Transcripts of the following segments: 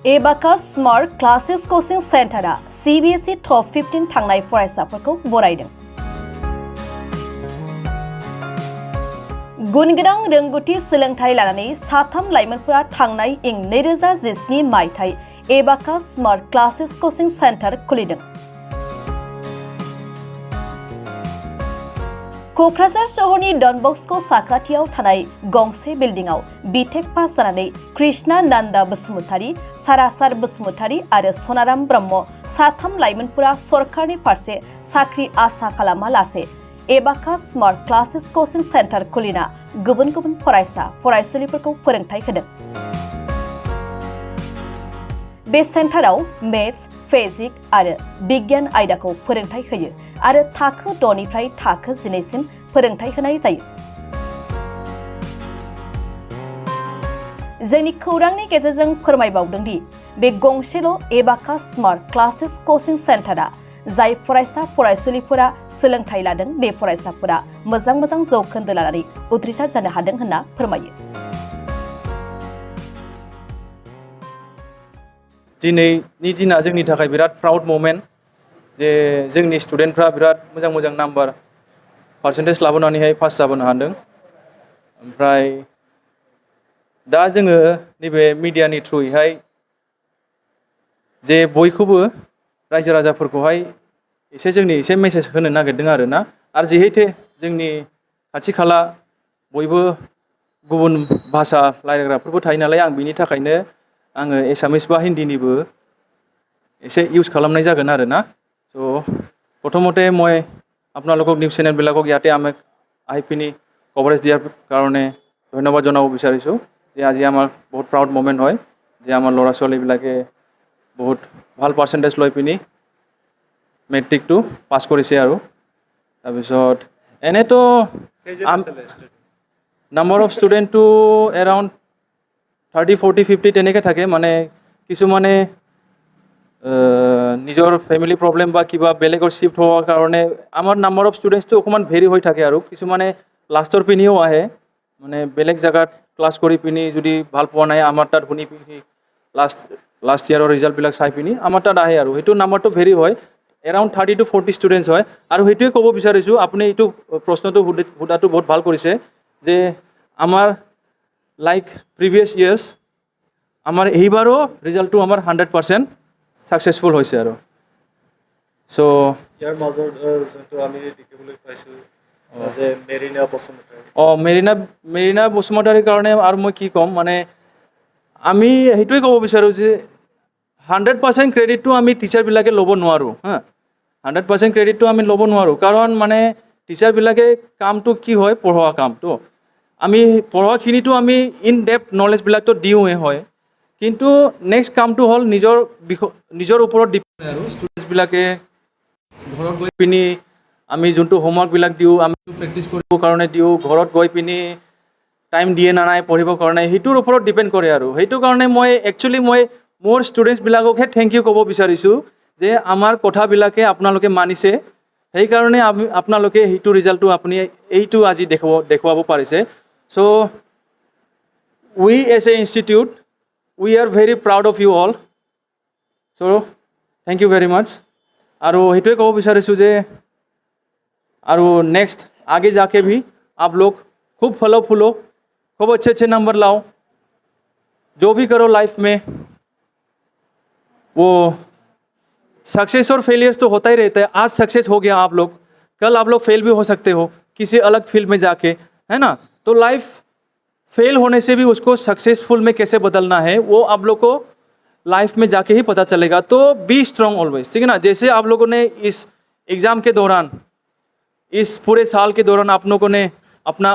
एबाकास smart classes कोचिं सेन्टारा CBSE top 15 थांनाय फरायसाफोरखौ बरायदों। गुनगोनां रोंगौथि सोलोंथाइ लानानै साथाम लाइमोनफोरा थांनाय इं 2017 मायथाइ एबाकास स्मार्ट क्लासेस कोचिं सेन्टार खुलिदों। क'क्राझार सहरनि डन बस्क' साखाथियाव थानाय गंसे बिल्डिंआव बिटेक पास जानानै कृष्णा नन्दा बसुमतारी, सारासार बसुमतारी आरो सनाराम ब्रह्म साथाम लाइमोनफोरा सरकारनि फारसे साख्रि आसा खालामालासे एबाकास स्मार्ट क्लासेस कोचिं सेन्टार खुलिना गुबुन गुबुन फरायसुलिफोरखौ फोरोंथाय होदों। बे सेन्टाराव मेथ्स, फिजिक्स आरो बिगियान आयदाखौ फोरोंथाय होयो आरो थाखो 6 निफ्राय थाखो 11 सिम फोरोंथाय होनाय जायो। जोंनि खौरांनि गेजेरजों फोरमायबावदों दि बे गंसेल' एबाकास स्मार्ट क्लासेस कोचिं सेन्टारा जाय फरायसुलिफोरा सोलोंथाय लादों बे फरायसाफोरा मोजां जौखोन्दो लानानै उथ्रिसार जानो हादों होनना फोरमायो। दिनैनि दिना जोंनि थाखाय बिराद प्राउड मोमेन्ट जे जोंनि स्टुडेन्टफ्रा बिराद मोजां नाम्बार पार्सेन्टेज लाबोनानैहाय पास जाबोनो हादों। ओमफ्राय दा जोङो नैबे मिडियानि थ्रुयैहाय जे बयखौबो रायजो राजाफोरखौहाय एसे मेसेज होनो नागिरदों आरोना। आरो जिहेतु जोंनि खाथि खाला बयबो गुबुन भाषा रायज्लायग्राफोरबो थायो नालाय, आं बिनि थाखायनो आङो एसामिस बा हिन्दीनिबो ऐसे यूज खालामनाय जागोन आरोना। तो प्रथमते मैं আপোনালোকক নিউজ চেনেলবিলাকক ইয়াতে আহি পিনি কভাৰেজ দিয়াৰ কাৰণে ধন্যবাদ জনাব বিচাৰিছোঁ যে আজি আমাৰ বহুত প্ৰাউড মোমেণ্ট হয় যে আমাৰ ল'ৰা ছোৱালীবিলাকে বহুত ভাল পাৰ্চেণ্টেজ লৈ পিনি মেট্ৰিকটো পাছ কৰিছে। আৰু তাৰপিছত এনেতো নাম্বাৰ অফ ষ্টুডেণ্টটো এৰাউণ্ড 30, 40, 50 তেনেকৈ থাকে। মানে কিছুমানে নিজৰ ফেমিলি প্ৰব্লেম বা কিবা বেলেগৰ শিফ্ট হোৱাৰ কাৰণে আমাৰ নাম্বাৰ অফ ষ্টুডেণ্টছটো অকণমান ভেৰি হৈ থাকে। আৰু কিছুমানে লাষ্টৰ পিনিও আহে, মানে বেলেগ জেগাত ক্লাছ কৰি পিনি যদি ভাল পোৱা নাই আমাৰ তাত শুনি পিনি লাষ্ট ইয়াৰৰ ৰিজাল্টবিলাক চাই পিনি আমাৰ তাত আহে। আৰু সেইটো নাম্বাৰটো ভেৰি হয়, এৰাউণ্ড 30 to 40 ষ্টুডেণ্টছ হয়। আৰু সেইটোৱে ক'ব বিচাৰিছোঁ, আপুনি এইটো প্ৰশ্নটো সোধাটো বহুত ভাল কৰিছে যে আমাৰ লাইক প্ৰিভিয়াছ ইয়াৰ্ছ আমাৰ এইবাৰো ৰিজাল্টটো আমাৰ 100% ছাকচেছফুল হৈছে। আৰু চ' ইয়াৰ মাজত যোনটো আমি দেখিবলৈ পাইছোঁ যে মেৰিনা বসুমতাৰীৰ কাৰণে আৰু মই কি ক'ম, মানে আমি সেইটোৱে ক'ব বিচাৰোঁ যে 100% ক্ৰেডিটটো আমি টিচাৰবিলাকে ল'ব নোৱাৰোঁ। 100% ক্ৰেডিটটো আমি ল'ব নোৱাৰোঁ, কাৰণ মানে টিচাৰবিলাকে কামটো কি হয়, পঢ়োৱা কামটো আমি পঢ়োৱাখিনিতো আমি ইন ডেপথ নলেজবিলাকতো দিওঁৱে হয়, কিন্তু নেক্সট কামটো হ'ল নিজৰ ওপৰত ডিপেণ্ড। আৰু ষ্টুডেণ্টছবিলাকে ঘৰত গৈ পিনি আমি যোনটো হোমৱৰ্কবিলাক দিওঁ, আমি প্ৰেক্টিছ কৰিবৰ কাৰণে দিওঁ, ঘৰত গৈ পিনি টাইম দিয়ে না নাই পঢ়িবৰ কাৰণে, সেইটোৰ ওপৰত ডিপেণ্ড কৰে। আৰু সেইটো কাৰণে মই মোৰ ষ্টুডেণ্টছবিলাককহে থেংক ইউ ক'ব বিচাৰিছোঁ যে আমাৰ কথাবিলাকে আপোনালোকে মানিছে, সেইকাৰণে আপোনালোকে সেইটো ৰিজাল্টটো আপুনি এইটো আজি দেখুৱাব পাৰিছে। চ' we as a institute we are very proud of you all, so thank you very much। আৰু সেইটোৱে ক'ব বিচাৰিছোঁ যে আৰু नेक्स्ट आगे जाके भी आप लोग खूब फलो फूलो, खूब अच्छे नंबर लाओ, जो भी करो लाइफ में वो सक्सेस और फेलियर्स तो होता ही रहता है। आज सक्सेस हो गया आप लोग, कल आप लोग फेल भी हो सकते हो किसी अलग फील्ड में जाके, है ना। तो लाइफ फेल होने से भी उसको सक्सेसफुल में कैसे बदलना है वो आप लोग को लाइफ में जाके ही पता चलेगा। तो बी स्ट्रॉन्ग ऑलवेज, ठीक है ना। जैसे आप लोगों ने इस एग्ज़ाम के दौरान, इस पूरे साल के दौरान आप लोगों ने अपना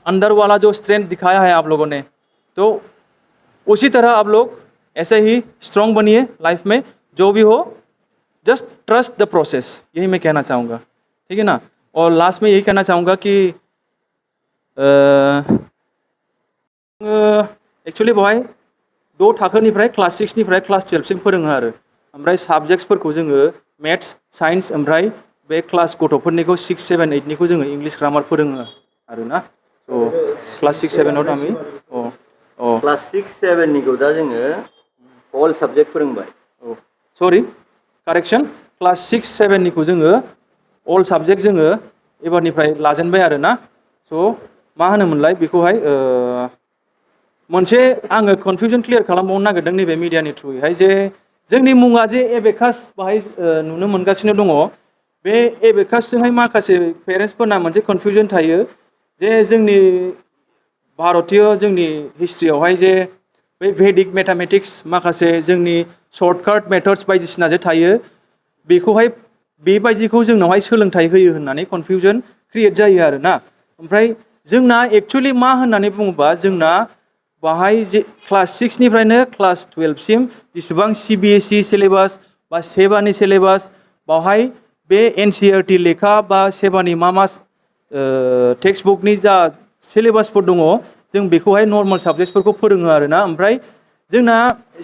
अंदर वाला जो स्ट्रेंथ दिखाया है आप लोगों ने, तो उसी तरह आप लोग ऐसे ही स्ट्रॉन्ग बनिए लाइफ में। जो भी हो जस्ट ट्रस्ट द प्रोसेस, यही मैं कहना चाहूँगा, ठीक है ना। और लास्ट में यही कहना चाहूँगा कि एक्चुअली बेवहाय 2 थाखोनिफ्राय क्लास 6 निफ्राय क्लास 12 सिम फोरोङो। आरो ओमफ्राय साबजेक्ट्सफोरखौ जोङो मेथ्स, साइन्स, ओमफ्राय बे क्लास गथ'फोरनिखौ 6, 7, 8 निखौ जोङो इंलिश ग्रामार फोरोङो आरोना। थ' क्लास 6, 7 आव आमी क्लास 6, 7 निखौ दा जोङो अल साबजेक्ट फोरोंबाय। सरि कारेक्सन क्लास 6 7 निखौ जोङो अल साबजेक्ट जोङो एबारनिफ्राय लाजेनबाय आरो ना। स' मा होनोमोनलाय बेखौहाय मोनसे आङो कनफिउजन क्लियार खालामबावनो नागिरदों नैबे मिडियानि थ्रुयैहाय जे जोंनि मुङा जे एबेकास बाहाय नुनो मोनगासिनो दङ। बे एबेकासजोंहाय माखासे पेरेन्टसफोरना मोनसे कनफिउजन थायो जे जोंनि भारतीय जोंनि हिस्ट्रियावहाय जे बै भेदिक मेथामेटिक्स माखासे जोंनि सर्टकाट मेथड्स बायदिसिना जे थायो बेखौहाय बेबायदिखौ जोंनावहाय सोलोंथाइ होयो होननानै कनफिउजन क्रिएट जायो आरो ना। ओमफ्राय जोंना एक्चुअलि मा होननानै बुङोबा जोंना बाहाय जे क्लास 6 निफ्रायनो क्लास 12 सिम जेसेबां CBSE सिलेबास बा सेबानि सिलेबास बावहाय बे NCERT लेखा बा सेबानि मा टेक्सट बुकनि जा सिलेबासफोर दङ जों बेखौहाय नर्माल साबजेक्टसफोरखौ फोरोङो आरो ना। ओमफ्राय जोंना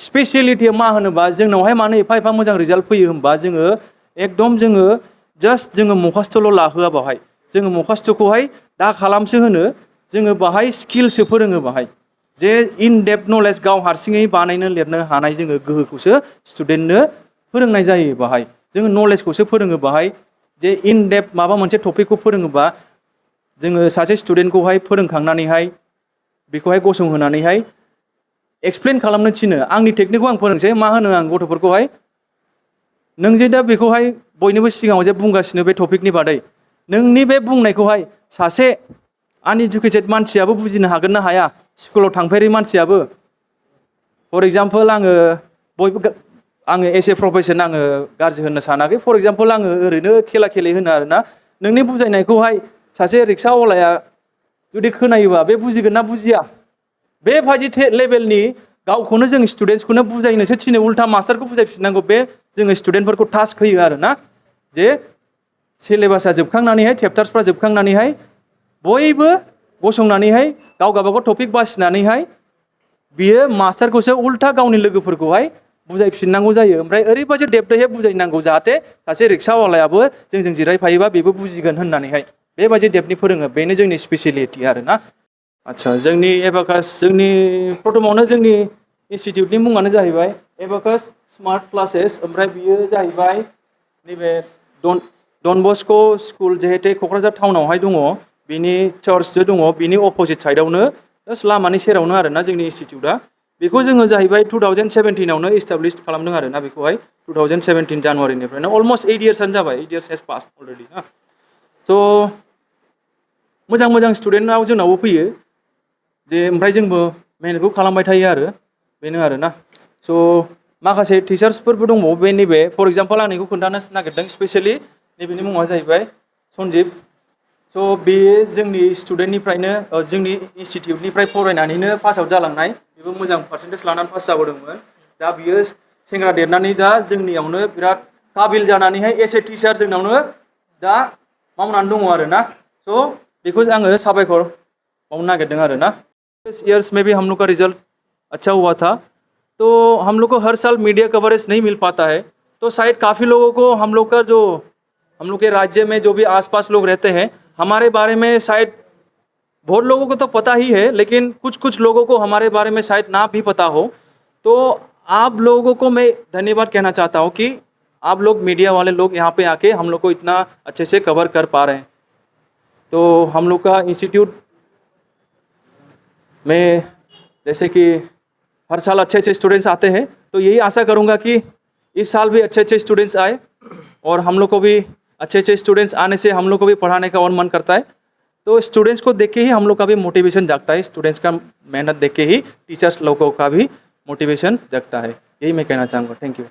स्पेसियेलिटिया मा होनोबा जोंनावहाय मानो एफा मोजां रिजाल्ट फैयो होनबा जोङो एकदम जोङो जास्ट जोङो मखास्थ'ल' लाहोआ बावहाय जोङो मखास्थ'खौहाय दा खालामसो होनो जोङो बाहाय स्किलसो फोरोङो बाहाय जे इन डेप्थ नलेज गाव हारसिङै बानायनो लिरनो हानाय जोङो गोहोखौसो स्टुडेन्टनो फोरोंनाय जायो बाहाय जोङो नलेजखौसो फोरोङो बाहाय जे इन डेप्थ माबा मोनसे टपिकखौ फोरोङोबा जोङो सासे स्टुडेन्टखौहाय फोरोंखांनानैहाय बेखौहाय गसंहोनानैहाय एक्सप्लेन खालामनो थिनो आंनि टेकनिकखौ आं फोरोंसै मा होनो आं गथ'फोरखौहाय नों जे दा बेखौहाय बयनिबो सिगाङाव जे बुंगासिनो बे टपिकनि बादै नोंनि बे बुंनायखौहाय सासे आनइडुकेटेड मानसियाबो बुजिनो हागोन ना हाया स्कुलाव थांफेरै मानसियाबो फर एग्जाम्पल आङो एस ए प्रफेसन आङो गाज्रि होननो सानाखै फर एग्जाम्पल आङो ओरैनो खेला खेले होनो आरोना नोंनि बुजायनायखौहाय सासे रिक्सावालाया जुदि खोनायोबा बे बुजिगोन ना बुजिया बेबायदि लेभेलनि गावखौनो जों स्टुडेन्टसखौनो बुजायनोसो थिनो उल्था मास्टारखौ बुजायफिननांगौ बे जोङो स्टुडेन्टफोरखौ टास्क होयो आरोना जे सिलेबासा जोबखांनानैहाय चेप्टार्सफ्रा जोबखांनानैहाय बयबो गसंनानैहाय गाव गावबागाव टपिक बासिनानैहाय बियो मास्टारखौसो उल्था गावनि लोगोफोरखौहाय बुजायफिननांगौ जायो ओमफ्राय ओरैबायदि डेप्थयै बुजायनांगौ जाहाथे सासे रिक्सावालायाबो जोंजों जिरायफायोबा बेबो बुजिगोन होननानैहाय बेबायदि डेप्थनि फोरोङो बेनो जोंनि स्पेसियेलिटि आरोना। आदसा जोंनि एबाकास जोंनि प्रथमावनो जोंनि इनस्टिटिउटनि मुङानो जाहैबाय एबाकास स्मार्ट क्लासेस ओमफ्राय बियो जाहैबाय नैबे डन बस्क' स्कुल जिहेतु क'क्राझार टाउनावहाय दङ बिनि चार्चसो दङ बिनि अपोजिट साइडआवनो जास्ट लामानि सेरावनो आरोना जोंनि इनस्टिटिउटआ बेखौ जोङो जाहैबाय 2017आवनो इस्टाब्लिश खालामदों आरोना बेखौहाय 2017 जानुवारिनिफ्रायनो अलमस्ट 8 इयार्सआनो जाबाय 8 इयार्स हेज पास अलरेडि ना स' मोजां स्टुडेन्टआव जोंनावबो फैयो जे ओमफ्राय जोंबो मेहनतखौ खालामबाय थायो आरो बेनो आरोना स' माखासे टिचार्सफोरबो दंबावो बे नैबे फर एग्जाम्पल आं नैखौ खोन्थानो नागिरदों स्पेसियेलि नैबेनि मुङा जाहैबाय सन्जिब स' बे जोंनि स्टुडेन्टनिफ्रायनो जोंनि इनस्टिटिउटनिफ्राय फरायनानैनो पास आउट जालांनाय बेबो मोजां पार्सेन्टेज लानानै पास जाबोदोंमोन दा बियो सेंग्रा देरनानै दा जोंनियावनो बिराद काबिल जानानैहाय एस ए टिचार जोंनावनो दा मावनानै दङ आरोना स' बेखौ आङो साबायखर बावनो नागिरदों आरोना ईयर्स में भी हम लोग का रिजल्ट अच्छा हुआ था तो हम लोग को हर साल मीडिया कवरेज नहीं मिल पाता है तो शायद काफ़ी लोगों को हम लोग के राज्य में जो भी आसपास लोग रहते हैं हमारे बारे में शायद बहुत लोगों को तो पता ही है लेकिन कुछ लोगों को हमारे बारे में शायद ना भी पता हो तो आप लोगों को मैं धन्यवाद कहना चाहता हूँ कि आप लोग मीडिया वाले लोग यहाँ पे आके हम लोग को इतना अच्छे से कवर कर पा रहे हैं तो हम लोग का इंस्टीट्यूट में जैसे कि हर साल अच्छे स्टूडेंट्स आते हैं तो यही आशा करूँगा कि इस साल भी अच्छे स्टूडेंट्स आए और हम लोग को भी अच्छे स्टूडेंट्स आने से हम लोग को भी पढ़ाने का और मन करता है तो स्टूडेंट्स को देख के ही हम लोग का भी मोटिवेशन जागता है स्टूडेंट्स का मेहनत देख के ही टीचर्स लोगों का भी मोटिवेशन जगता है यही मैं कहना चाहूँगा थैंक यू।